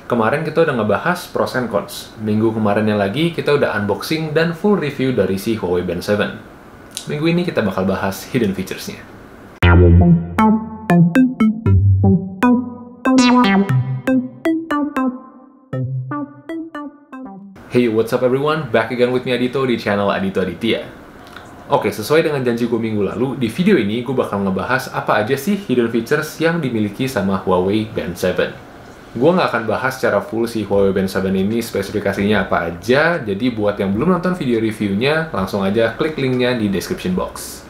Kemarin kita udah ngebahas pros and cons. Minggu kemarinnya lagi kita udah unboxing dan full review dari si Huawei Band 7. Minggu ini kita bakal bahas hidden features-nya. Hey, what's up everyone? Back again with me Adito di channel Adito Aditya. Oke, sesuai dengan janji gue minggu lalu, di video ini gue bakal ngebahas apa aja sih hidden features yang dimiliki sama Huawei Band 7. Gue nggak akan bahas secara full si Huawei Band 7 ini spesifikasinya apa aja, jadi buat yang belum nonton video reviewnya, langsung aja klik linknya di description box.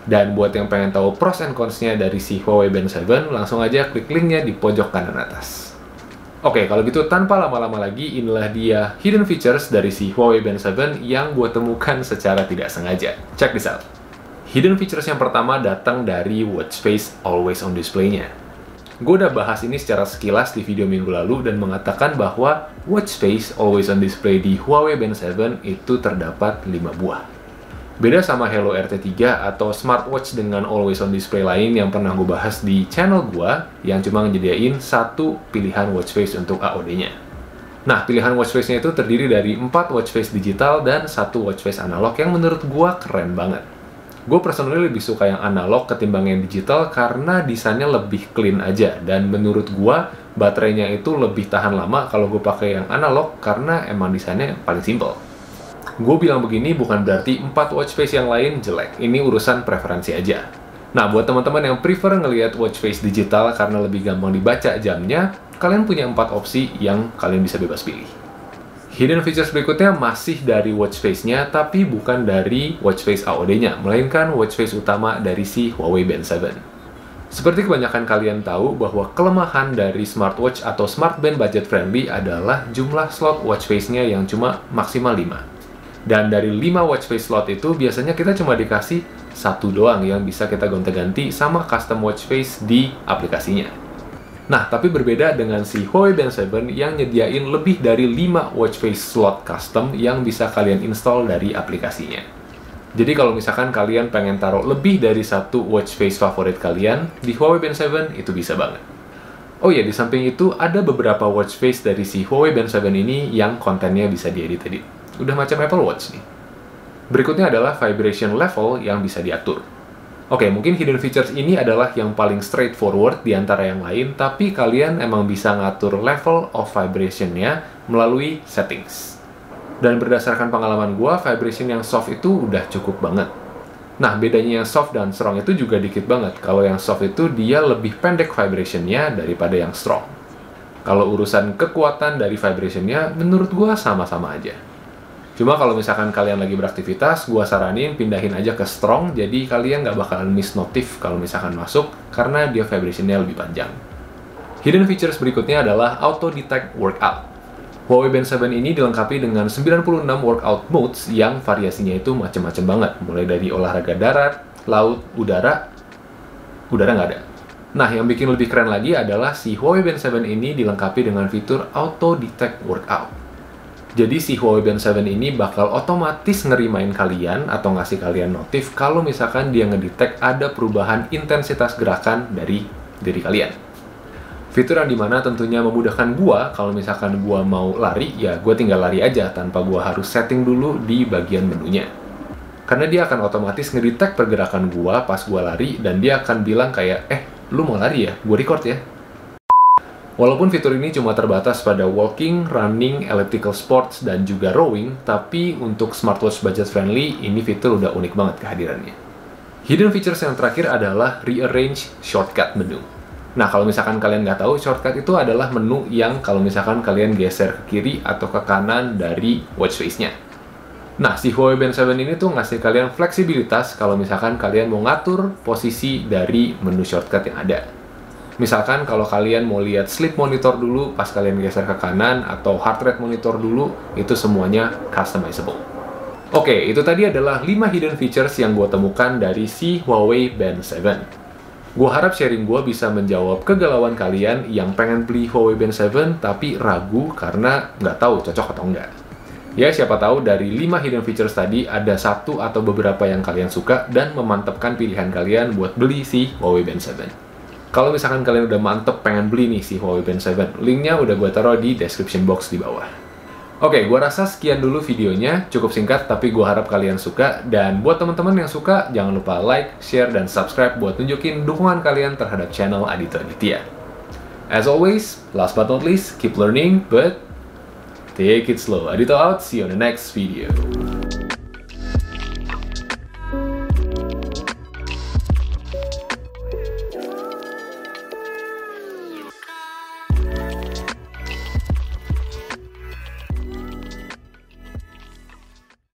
Dan buat yang pengen tahu pros and cons-nya dari si Huawei Band 7, langsung aja klik linknya di pojok kanan atas. Oke, kalau gitu tanpa lama-lama lagi, inilah dia hidden features dari si Huawei Band 7 yang gue temukan secara tidak sengaja. Check this out. Hidden features yang pertama datang dari watch face always on display-nya. Gue udah bahas ini secara sekilas di video minggu lalu dan mengatakan bahwa watch face always on display di Huawei Band 7 itu terdapat 5 buah. Beda sama Hello RT3 atau smartwatch dengan always on display lain yang pernah gue bahas di channel gue yang cuma nyediain satu pilihan watch face untuk AOD-nya. Nah, pilihan watch face-nya itu terdiri dari 4 watch face digital dan 1 watch face analog yang menurut gue keren banget. Gue personally lebih suka yang analog ketimbang yang digital karena desainnya lebih clean aja, dan menurut gue baterainya itu lebih tahan lama kalau gue pakai yang analog karena emang desainnya paling simple. Gue bilang begini bukan berarti 4 watch face yang lain jelek, ini urusan preferensi aja. Nah, buat teman-teman yang prefer ngelihat watch face digital karena lebih gampang dibaca jamnya, kalian punya 4 opsi yang kalian bisa bebas pilih. Hidden features berikutnya masih dari watch face-nya, tapi bukan dari watch face AOD-nya, melainkan watch face utama dari si Huawei Band 7. Seperti kebanyakan kalian tahu bahwa kelemahan dari smartwatch atau smartband budget friendly adalah jumlah slot watch face-nya yang cuma maksimal 5. Dan dari 5 watch face slot itu, biasanya kita cuma dikasih 1 doang yang bisa kita gonta-ganti sama custom watch face di aplikasinya. Nah, tapi berbeda dengan si Huawei Band 7 yang nyediain lebih dari 5 watch face slot custom yang bisa kalian install dari aplikasinya. Jadi kalau misalkan kalian pengen taruh lebih dari 1 watch face favorit kalian, di Huawei Band 7 itu bisa banget. Oh ya, di samping itu ada beberapa watch face dari si Huawei Band 7 ini yang kontennya bisa diedit-edit. Udah macam Apple Watch nih. Berikutnya adalah vibration level yang bisa diatur. Oke, mungkin hidden features ini adalah yang paling straightforward di antara yang lain, tapi kalian emang bisa ngatur level of vibration-nya melalui settings. Dan berdasarkan pengalaman gua, vibration yang soft itu udah cukup banget. Nah, bedanya yang soft dan strong itu juga dikit banget. Kalau yang soft itu dia lebih pendek vibration-nya daripada yang strong. Kalau urusan kekuatan dari vibration-nya, menurut gua sama-sama aja. Cuma kalau misalkan kalian lagi beraktivitas, gua saranin pindahin aja ke strong, jadi kalian nggak bakalan miss notif kalau misalkan masuk, karena dia vibration-nya lebih panjang. Hidden features berikutnya adalah Auto Detect Workout. Huawei Band 7 ini dilengkapi dengan 96 workout modes yang variasinya itu macem-macem banget, mulai dari olahraga darat, laut, udara nggak ada. Nah, yang bikin lebih keren lagi adalah si Huawei Band 7 ini dilengkapi dengan fitur Auto Detect Workout. Jadi si Huawei Band 7 ini bakal otomatis ngerimain kalian atau ngasih kalian notif kalau misalkan dia ngedetect ada perubahan intensitas gerakan dari diri kalian. Fitur yang dimana tentunya memudahkan gua kalau misalkan gua mau lari, ya gua tinggal lari aja tanpa gua harus setting dulu di bagian menunya. Karena dia akan otomatis ngedetect pergerakan gua pas gua lari dan dia akan bilang kayak, lu mau lari ya? Gua record ya. Walaupun fitur ini cuma terbatas pada walking, running, elliptical sports, dan juga rowing, tapi untuk smartwatch budget friendly, ini fitur udah unik banget kehadirannya. Hidden features yang terakhir adalah rearrange shortcut menu. Nah, kalau misalkan kalian nggak tahu, shortcut itu adalah menu yang kalau misalkan kalian geser ke kiri atau ke kanan dari watch face-nya. Nah, si Huawei Band 7 ini tuh ngasih kalian fleksibilitas kalau misalkan kalian mau ngatur posisi dari menu shortcut yang ada. Misalkan kalau kalian mau lihat sleep monitor dulu pas kalian geser ke kanan atau heart rate monitor dulu, itu semuanya customizable. Oke, itu tadi adalah 5 hidden features yang gue temukan dari si Huawei Band 7. Gue harap sharing gue bisa menjawab kegalauan kalian yang pengen beli Huawei Band 7 tapi ragu karena nggak tahu cocok atau enggak. Ya, siapa tahu dari 5 hidden features tadi ada satu atau beberapa yang kalian suka dan memantapkan pilihan kalian buat beli si Huawei Band 7. Kalau misalkan kalian udah mantep pengen beli nih si Huawei Band 7, linknya udah gue taruh di description box di bawah. Oke, gue rasa sekian dulu videonya, cukup singkat tapi gue harap kalian suka. Dan buat teman-teman yang suka, jangan lupa like, share, dan subscribe buat nunjukin dukungan kalian terhadap channel Adito Aditya. As always, last but not least, keep learning, but take it slow. Adito out, see you on the next video.